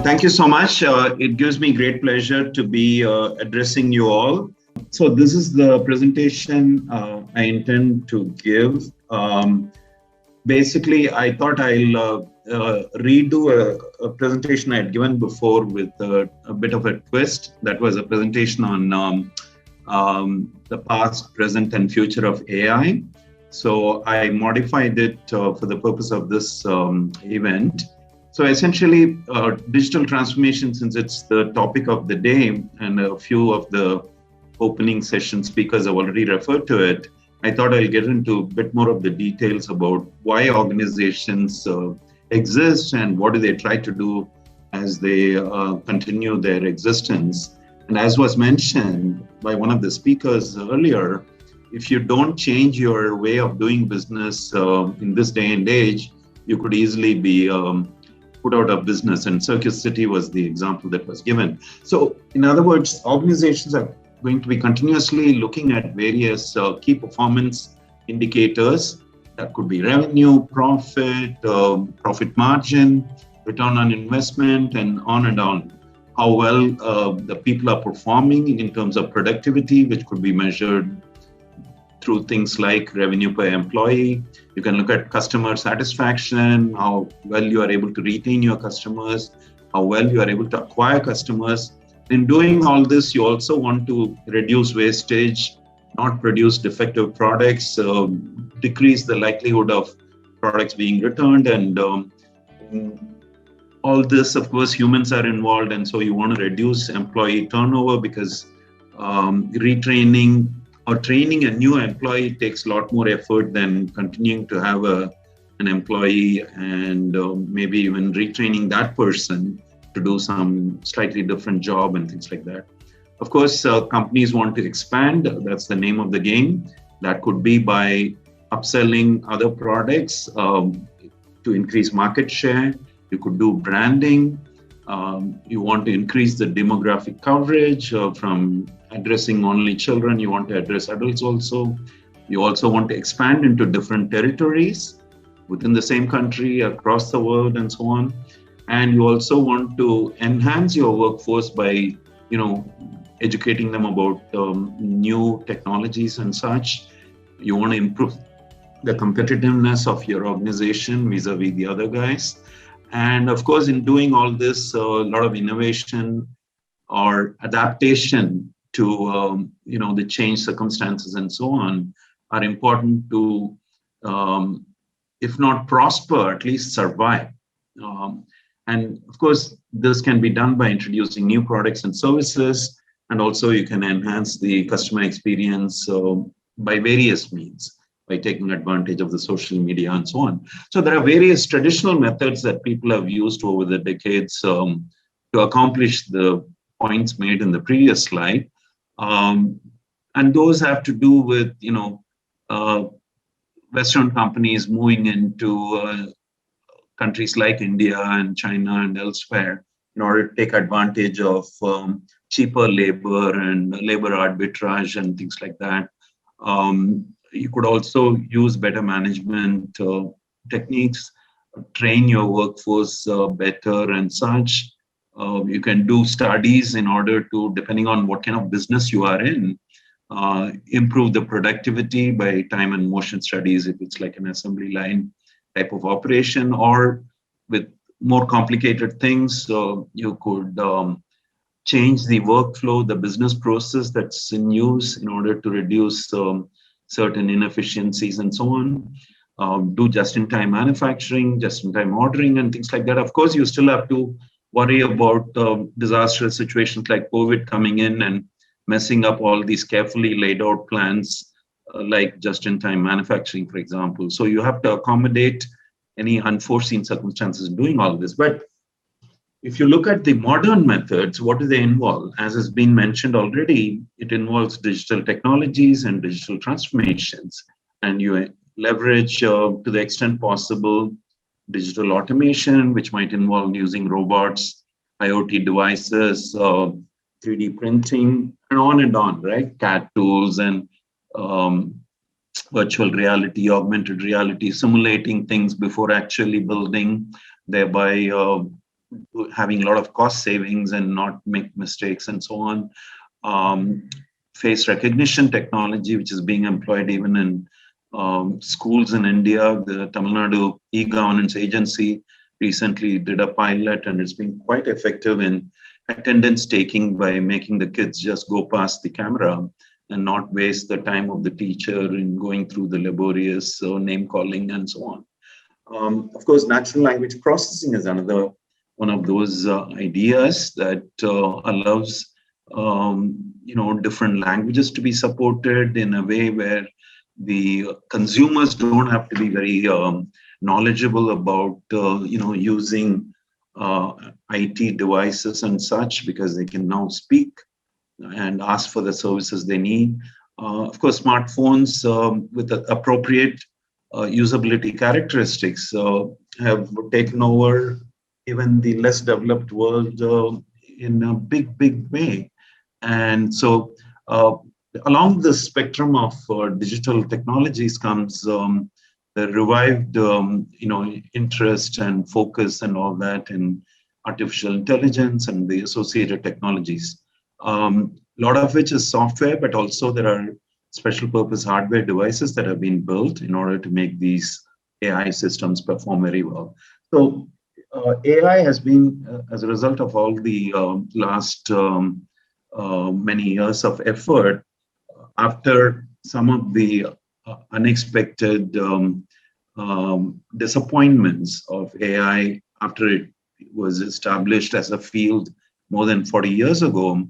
Thank you so much. It gives me great pleasure to be addressing you all. So this is the presentation I intend to give. Basically, I thought I'll redo a presentation I had given before with a bit of a twist. That was a presentation on the past, present, and future of AI. So I modified it for the purpose of this event. So essentially, digital transformation, since it's the topic of the day, and a few of the opening session speakers have already referred to it, I thought I'll get into a bit more of the details about why organizations exist and what do they try to do as they continue their existence. And as was mentioned by one of the speakers earlier, if you don't change your way of doing business in this day and age, you could easily be put out of business, and Circus City was the example that was given. So in other words, organizations are going to be continuously looking at various key performance indicators. That could be revenue, profit, profit margin, return on investment, and on. How well the people are performing in terms of productivity, which could be measured through things like revenue per employee. You can look at customer satisfaction, how well you are able to retain your customers, how well you are able to acquire customers. In doing all this, you also want to reduce wastage, not produce defective products, decrease the likelihood of products being returned, and all this, of course, humans are involved, and so you want to reduce employee turnover because retraining or training a new employee takes a lot more effort than continuing to have an employee and maybe even retraining that person to do some slightly different job and things like that. Of course, companies want to expand. That's the name of the game. That could be by upselling other products to increase market share. You could do branding. You want to increase the demographic coverage from addressing only children. You want to address adults also. You also want to expand into different territories within the same country, across the world, and so on. And you also want to enhance your workforce by, educating them about new technologies and such. You want to improve the competitiveness of your organization vis-a-vis the other guys. And of course, in doing all this, a lot of innovation or adaptation to the changed circumstances and so on are important to, if not prosper, at least survive. And of course, this can be done by introducing new products and services, and also you can enhance the customer experience by various means, by taking advantage of the social media and so on. So there are various traditional methods that people have used over the decades to accomplish the points made in the previous slide. And those have to do with, Western companies moving into countries like India and China and elsewhere in order to take advantage of cheaper labor and labor arbitrage and things like that. You could also use better management techniques, train your workforce better and such. You can do studies in order to, depending on what kind of business you are in, improve the productivity by time and motion studies, if it's like an assembly line type of operation, or with more complicated things, so you could change the workflow, the business process that's in use in order to reduce certain inefficiencies and so on. Do just-in-time manufacturing, just-in-time ordering, and things like that. Of course, you still have to worry about disastrous situations like COVID coming in and messing up all these carefully laid out plans, like just-in-time manufacturing, for example. So you have to accommodate any unforeseen circumstances in doing all this. But if you look at the modern methods, what do they involve? As has been mentioned already, it involves digital technologies and digital transformations. And you leverage, to the extent possible, digital automation, which might involve using robots, IoT devices, 3D printing, and on, right? CAD tools and virtual reality, augmented reality, simulating things before actually building, thereby having a lot of cost savings and not make mistakes and so on. Um, Face recognition technology, which is being employed even in schools in India. The Tamil Nadu e-governance agency recently did a pilot, and it's been quite effective in attendance taking by making the kids just go past the camera and not waste the time of the teacher in going through the laborious name calling and so on. Of course, natural language processing is another one of those ideas that allows different languages to be supported in a way where the consumers don't have to be very knowledgeable about using IT devices and such, because they can now speak and ask for the services they need. Of course, smartphones with the appropriate usability characteristics have taken over even the less developed world in a big, big way. And so, along the spectrum of digital technologies comes the revived, interest and focus and all that in artificial intelligence and the associated technologies. A lot of which is software, but also there are special purpose hardware devices that have been built in order to make these AI systems perform very well. So AI has been, as a result of all the last many years of effort, after some of the unexpected disappointments of AI after it was established as a field more than 40 years ago,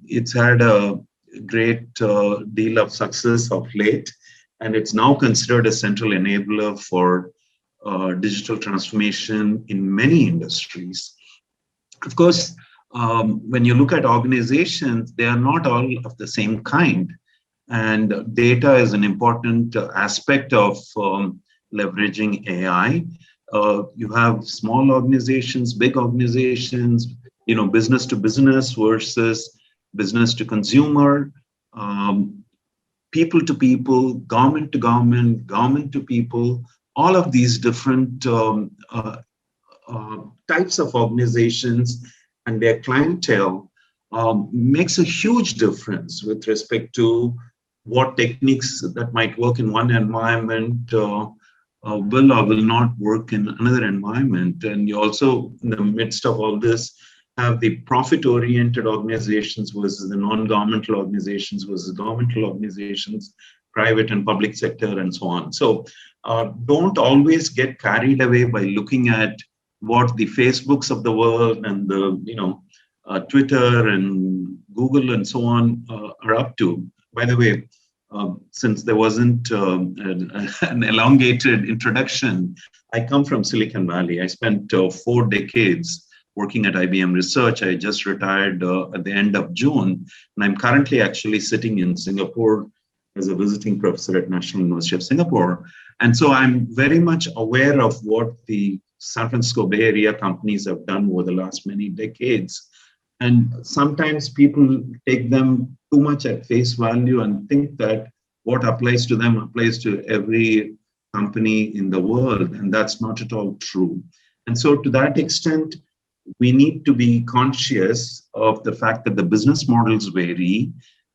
it's had a great deal of success of late, and it's now considered a central enabler for digital transformation in many industries. Of course, when you look at organizations, they are not all of the same kind. And data is an important aspect of leveraging AI. You have small organizations, big organizations, business to business versus business to consumer, people to people, government to government, government to people. All of these different types of organizations and their clientele makes a huge difference with respect to what techniques that might work in one environment will or will not work in another environment. And you also, in the midst of all this, have the profit-oriented organizations versus the non-governmental organizations versus governmental organizations, private and public sector, and so on. So don't always get carried away by looking at what the Facebooks of the world and the Twitter and Google and so on are up to. By the way, since there wasn't an elongated introduction, I come from Silicon Valley. I spent 4 decades working at IBM Research. I just retired at the end of June, and I'm currently actually sitting in Singapore as a visiting professor at National University of Singapore. And so I'm very much aware of what the San Francisco Bay Area companies have done over the last many decades. And sometimes people take them too much at face value and think that what applies to them applies to every company in the world. And that's not at all true. And so to that extent, we need to be conscious of the fact that the business models vary.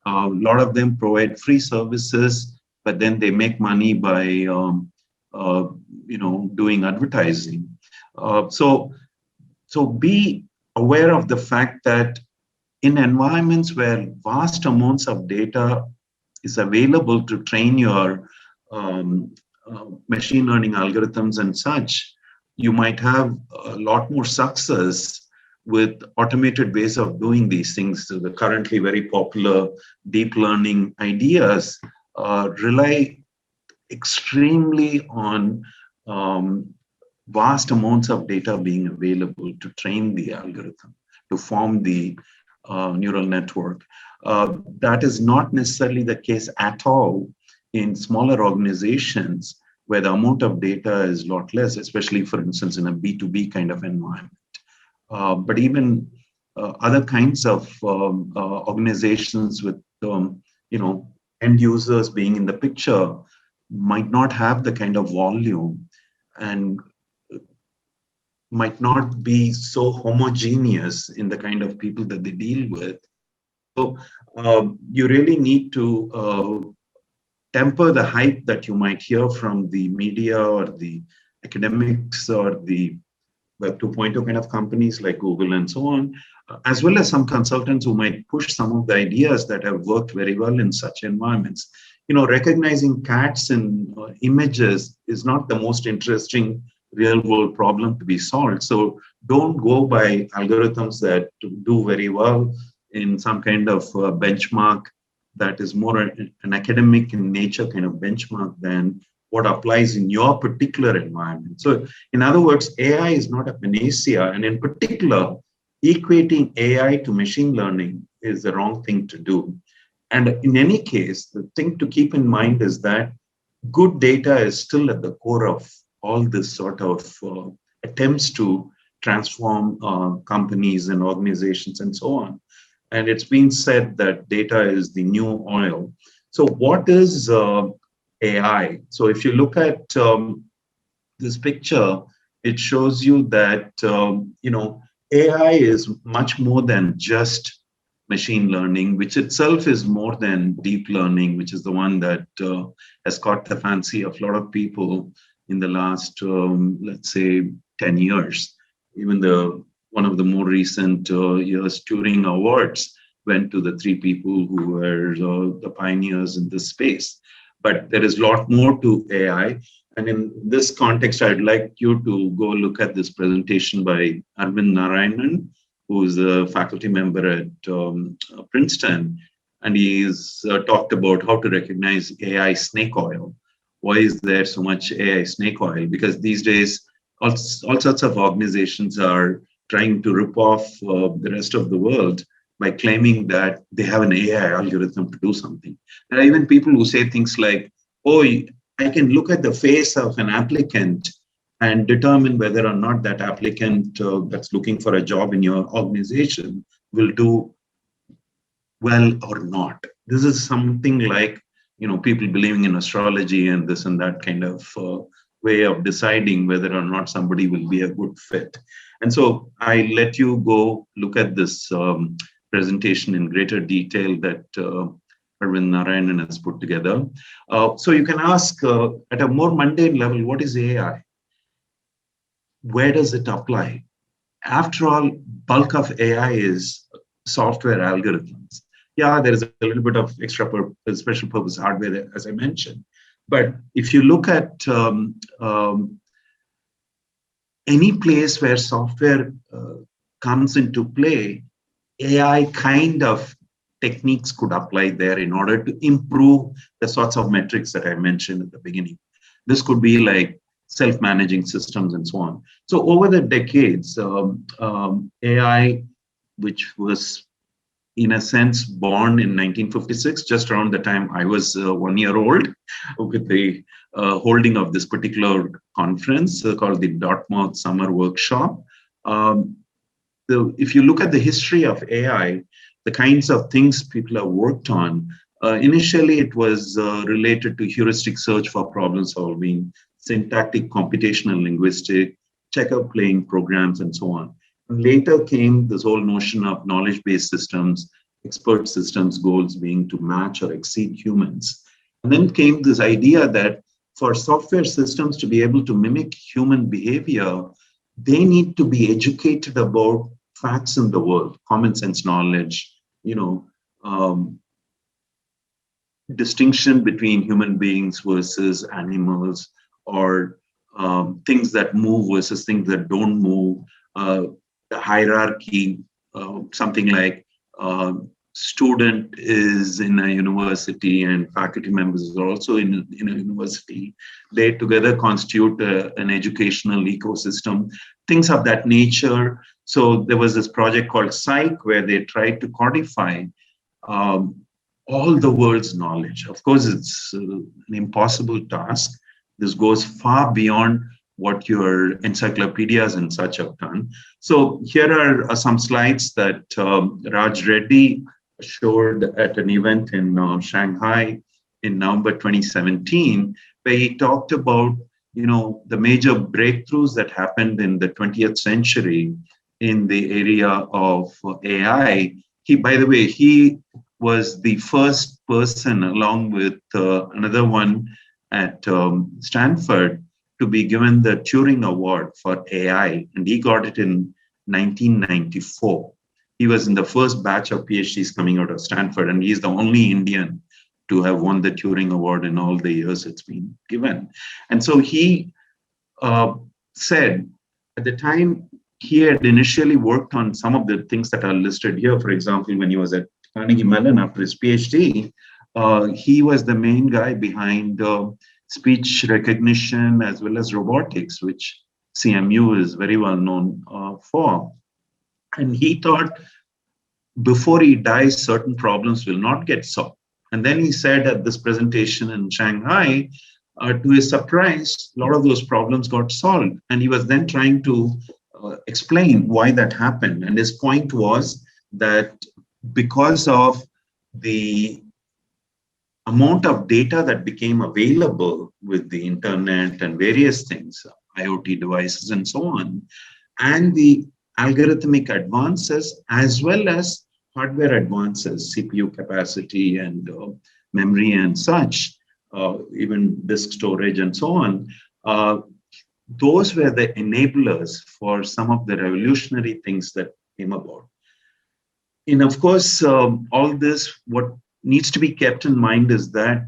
A lot of them provide free services, but then they make money by doing advertising. So be aware of the fact that in environments where vast amounts of data is available to train your machine learning algorithms and such, you might have a lot more success with automated ways of doing these things. So the currently very popular deep learning ideas rely extremely on vast amounts of data being available to train the algorithm, to form the neural network. That is not necessarily the case at all in smaller organizations where the amount of data is a lot less, especially, for instance, in a B2B kind of environment. But even other kinds of organizations with end users being in the picture might not have the kind of volume and might not be so homogeneous in the kind of people that they deal with. So you really need to temper the hype that you might hear from the media or the academics or the Web 2.0 kind of companies like Google and so on, as well as some consultants who might push some of the ideas that have worked very well in such environments. Recognizing cats in images is not the most interesting real world problem to be solved. So don't go by algorithms that do very well in some kind of benchmark that is more an academic in nature kind of benchmark than what applies in your particular environment. So in other words, AI is not a panacea, and in particular, equating AI to machine learning is the wrong thing to do. And in any case, the thing to keep in mind is that good data is still at the core of all this sort of attempts to transform companies and organizations and so on. And it's been said that data is the new oil. So what is AI? So if you look at this picture, it shows you that AI is much more than just machine learning, which itself is more than deep learning, which is the one that has caught the fancy of a lot of people in the last, let's say, 10 years. Even one of the more recent years Turing Awards went to the three people who were the pioneers in this space. But there is a lot more to AI. And in this context, I'd like you to go look at this presentation by Arvind Narayanan, who is a faculty member at Princeton. And he's talked about how to recognize AI snake oil. Why is there so much AI snake oil? Because these days, all sorts of organizations are trying to rip off the rest of the world by claiming that they have an AI algorithm to do something. There are even people who say things like, oh, I can look at the face of an applicant and determine whether or not that applicant that's looking for a job in your organization will do well or not. This is something like, people believing in astrology and this and that kind of way of deciding whether or not somebody will be a good fit. And so I let you go look at this presentation in greater detail that Arvind Narayanan has put together. So you can ask at a more mundane level, what is AI? Where does it apply? After all, bulk of AI is software algorithms. Yeah, there is a little bit of special purpose hardware there, as I mentioned. But if you look at any place where software comes into play, AI kind of techniques could apply there in order to improve the sorts of metrics that I mentioned at the beginning. This could be like self-managing systems and so on. So over the decades, AI, which was in a sense born in 1956, just around the time I was 1 year old, with the holding of this particular conference called the Dartmouth Summer Workshop. If you look at the history of AI, the kinds of things people have worked on, initially it was related to heuristic search for problem solving, syntactic computational linguistic, checker playing programs, and so on. And later came this whole notion of knowledge-based systems, expert systems goals being to match or exceed humans. And then came this idea that for software systems to be able to mimic human behavior, they need to be educated about facts in the world, common sense knowledge, distinction between human beings versus animals, or things that move versus things that don't move, the hierarchy, something like student is in a university and faculty members are also in a university. They together constitute an educational ecosystem, things of that nature. So there was this project called Psych where they tried to codify all the world's knowledge. Of course, it's an impossible task. This goes far beyond what your encyclopedias and such have done. So here are some slides that Raj Reddy showed at an event in Shanghai in November 2017, where he talked about the major breakthroughs that happened in the 20th century in the area of AI. By the way, he was the first person, along with another one at Stanford, to be given the Turing Award for AI, and he got it in 1994. He was in the first batch of PhDs coming out of Stanford, and he's the only Indian to have won the Turing Award in all the years it's been given. And so he uh, said at the time he had initially worked on some of the things that are listed here. For example, when he was at Carnegie Mellon after his PhD, he was the main guy behind speech recognition as well as robotics, which CMU is very well known for. And he thought before he dies, certain problems will not get solved. And then he said at this presentation in Shanghai, to his surprise, a lot of those problems got solved. And he was then trying to explain why that happened. And his point was that because of the amount of data that became available with the internet and various things, IoT devices and so on, and the algorithmic advances as well as hardware advances, CPU capacity and memory and such, even disk storage and so on, those were the enablers for some of the revolutionary things that came about. And of course, all this, what needs to be kept in mind is that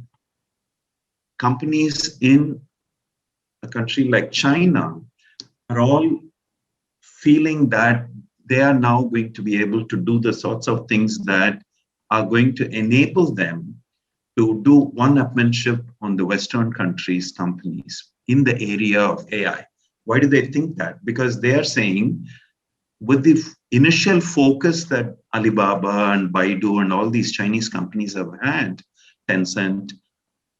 companies in a country like China are all feeling that they are now going to be able to do the sorts of things that are going to enable them to do one-upmanship on the Western countries' companies in the area of AI. Why do they think that? Because they are saying, with the initial focus that Alibaba and Baidu and all these Chinese companies have had, Tencent,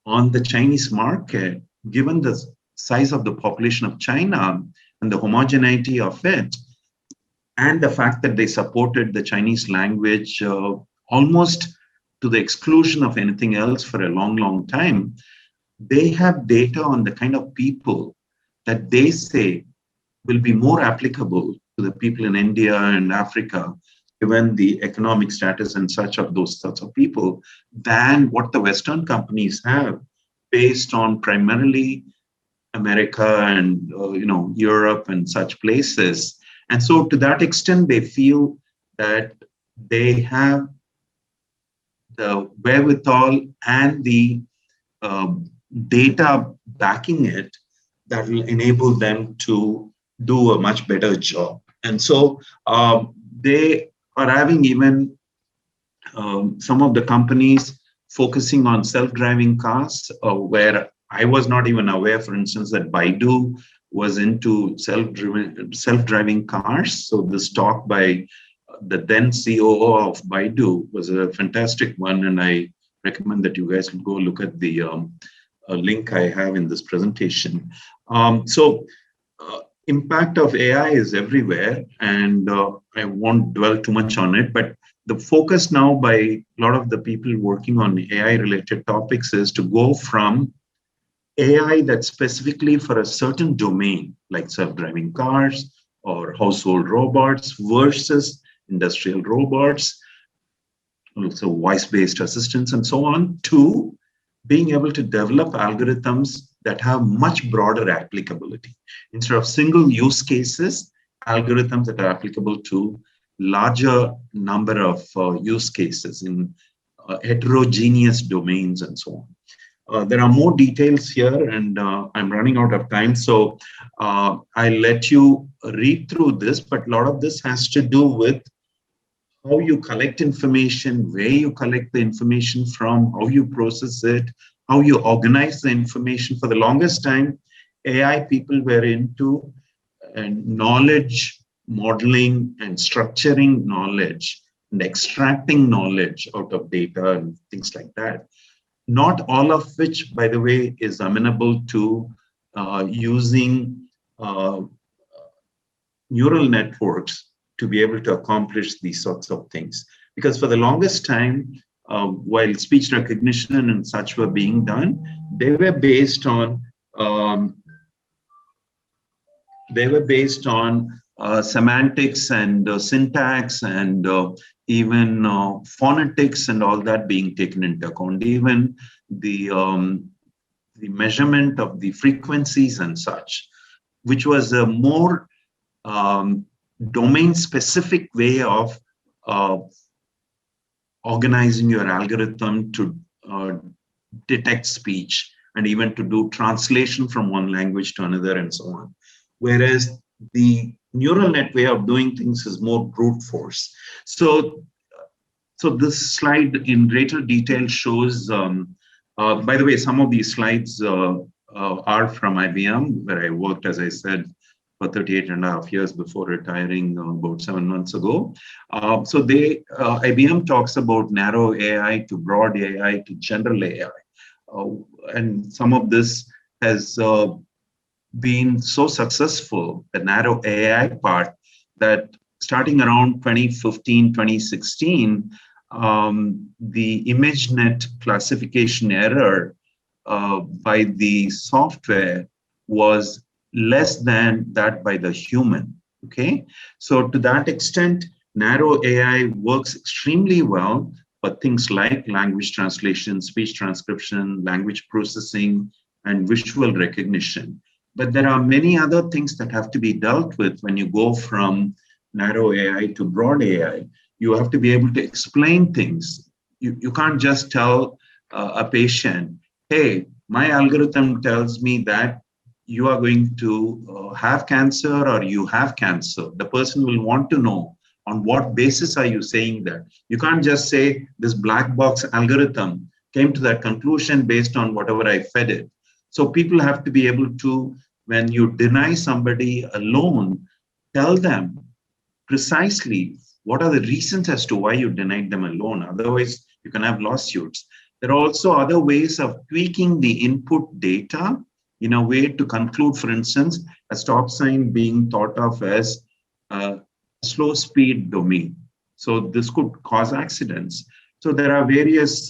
on the Chinese market, given the size of the population of China and the homogeneity of it, and the fact that they supported the Chinese language almost to the exclusion of anything else for a long, long time, they have data on the kind of people that they say will be more applicable to the people in India and Africa, given the economic status and such of those sorts of people, than what the Western companies have, based on primarily America and Europe and such places. And so to that extent, they feel that they have the wherewithal and the data backing it that will enable them to do a much better job. And so they are having even some of the companies focusing on self-driving cars, where I was not even aware, for instance, that Baidu was into self-driving cars. So this talk by the then COO of Baidu was a fantastic one, and I recommend that you guys go look at the link I have in this presentation. Impact of AI is everywhere, and I won't dwell too much on it, but the focus now by a lot of the people working on AI-related topics is to go from AI that's specifically for a certain domain, like self-driving cars or household robots versus industrial robots, also voice-based assistants and so on, to being able to develop algorithms that have much broader applicability. Instead of single use cases, algorithms that are applicable to larger number of use cases in heterogeneous domains and so on. There are more details here, and I'm running out of time, so I'll let you read through this, but a lot of this has to do with how you collect information, where you collect the information from, how you process it, how you organize the information. For the longest time, AI people were into knowledge modeling and structuring knowledge and extracting knowledge out of data and things like that. Not all of which, by the way, is amenable to using neural networks to be able to accomplish these sorts of things. Because for the longest time, while speech recognition and such were being done, they were based on they were based on semantics and syntax and even phonetics and all that being taken into account, even the measurement of the frequencies and such, which was a more domain-specific way of uh, organizing your algorithm to detect speech and even to do translation from one language to another and so on. Whereas the neural net way of doing things is more brute force. So this slide in greater detail shows, by the way, some of these slides are from IBM, where I worked, as I said, for 38 and a half years before retiring about 7 months ago. So IBM talks about narrow AI to broad AI to general AI. And some of this has been so successful, the narrow AI part, that starting around 2015, 2016, the ImageNet classification error by the software was less than that by the human. Okay, so to that extent, narrow AI works extremely well for things like language translation, speech transcription, language processing, and visual recognition. But there are many other things that have to be dealt with when you go from narrow AI to broad AI. You have to be able to explain things. You can't just tell a patient, hey, my algorithm tells me that you are going to have cancer or you have cancer. The person will want to know on what basis are you saying that. You can't just say this black box algorithm came to that conclusion based on whatever I fed it. So people have to be able to, when you deny somebody a loan, tell them precisely what are the reasons as to why you denied them a loan. Otherwise, you can have lawsuits. There are also other ways of tweaking the input data in a way to conclude, for instance, a stop sign being thought of as a slow speed domain. So this could cause accidents. So there are various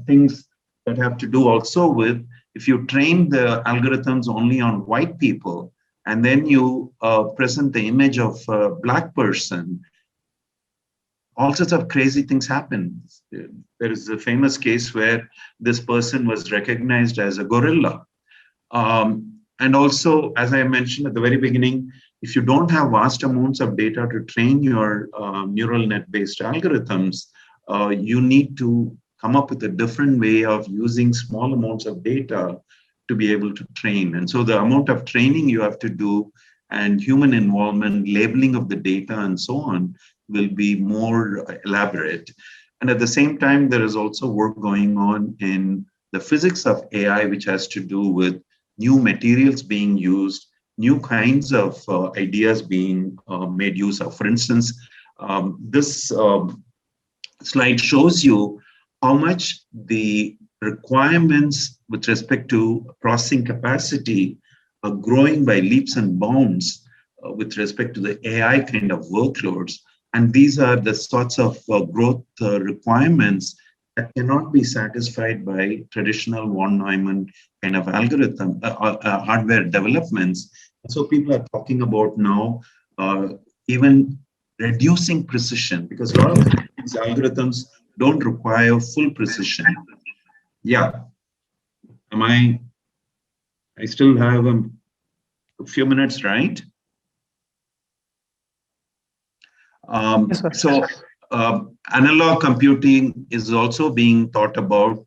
things that have to do also with, if you train the algorithms only on white people, and then you present the image of a black person, all sorts of crazy things happen. There is a famous case where this person was recognized as a gorilla. And also, as I mentioned at the very beginning, if you don't have vast amounts of data to train your neural net-based algorithms, you need to come up with a different way of using small amounts of data to be able to train. And so the amount of training you have to do and human involvement, labeling of the data and so on will be more elaborate. And at the same time, there is also work going on in the physics of AI, which has to do with new materials being used, new kinds of ideas being made use of. For instance, this slide shows you how much the requirements with respect to processing capacity are growing by leaps and bounds with respect to the AI kind of workloads. And these are the sorts of growth requirements that cannot be satisfied by traditional von Neumann kind of algorithm, hardware developments. And so people are talking about now even reducing precision, because a lot of these algorithms don't require full precision. Yeah. I still have a few minutes, right? Yes, sir. So analog computing is also being thought about.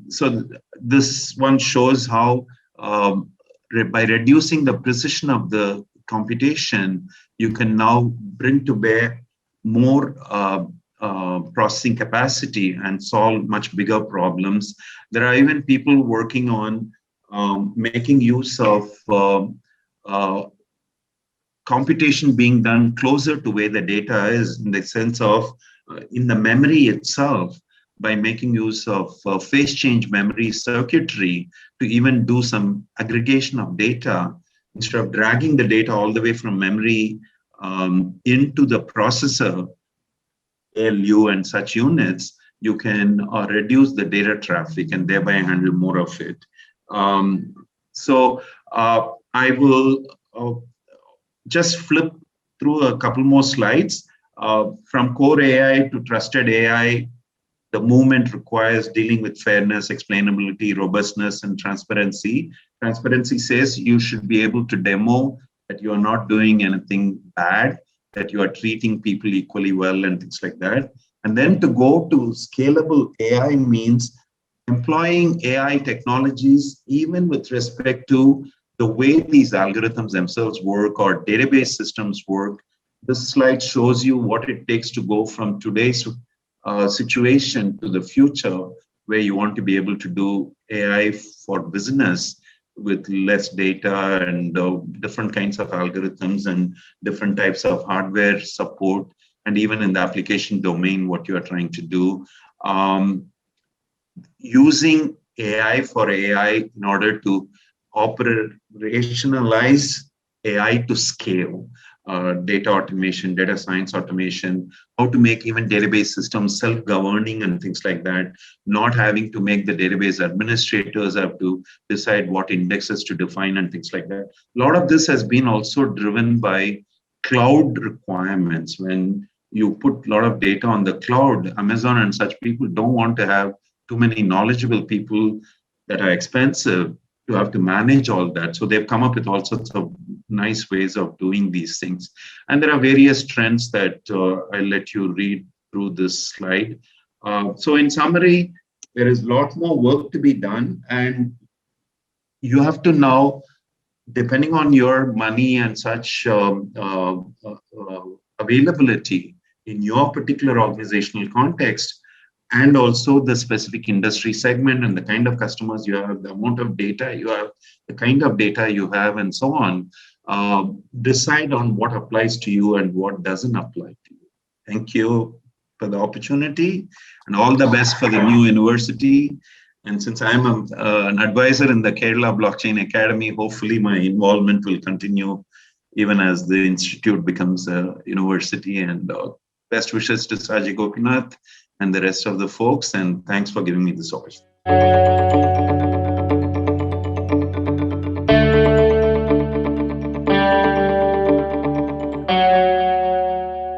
So this one shows how by reducing the precision of the computation, you can now bring to bear more processing capacity and solve much bigger problems. There are even people working on making use of computation being done closer to where the data is, in the sense of in the memory itself, by making use of phase change memory circuitry to even do some aggregation of data. Instead of dragging the data all the way from memory into the processor, ALU and such units, you can reduce the data traffic and thereby handle more of it. So I will uh, just flip through a couple more slides. From core AI to trusted AI, the movement requires dealing with fairness, explainability, robustness, and transparency. Transparency says you should be able to demo that you are not doing anything bad, that you are treating people equally well, and things like that. And then to go to scalable AI means employing AI technologies, even with respect to the way these algorithms themselves work or database systems work. This slide shows you what it takes to go from today's situation to the future, where you want to be able to do AI for business with less data and different kinds of algorithms and different types of hardware support, and even in the application domain, what you are trying to do. Using AI for AI in order to operationalize AI to scale, data automation, data science automation, how to make even database systems self-governing and things like that, not having to make the database administrators have to decide what indexes to define and things like that. A lot of this has been also driven by cloud requirements. When you put a lot of data on the cloud, Amazon and such people don't want to have too many knowledgeable people that are expensive to have to manage all that. So they've come up with all sorts of nice ways of doing these things. And there are various trends that I'll let you read through this slide. So in summary, there is a lot more work to be done, and you have to now, depending on your money and such availability in your particular organizational context, and also the specific industry segment and the kind of customers you have, the amount of data you have, the kind of data you have, and so on, decide on what applies to you and what doesn't apply to you. Thank you for the opportunity, and all the best for the new university. And since I'm an advisor in the Kerala Blockchain Academy, hopefully my involvement will continue even as the institute becomes a university. And best wishes to Saji Gopinath and the rest of the folks. And thanks for giving me this opportunity.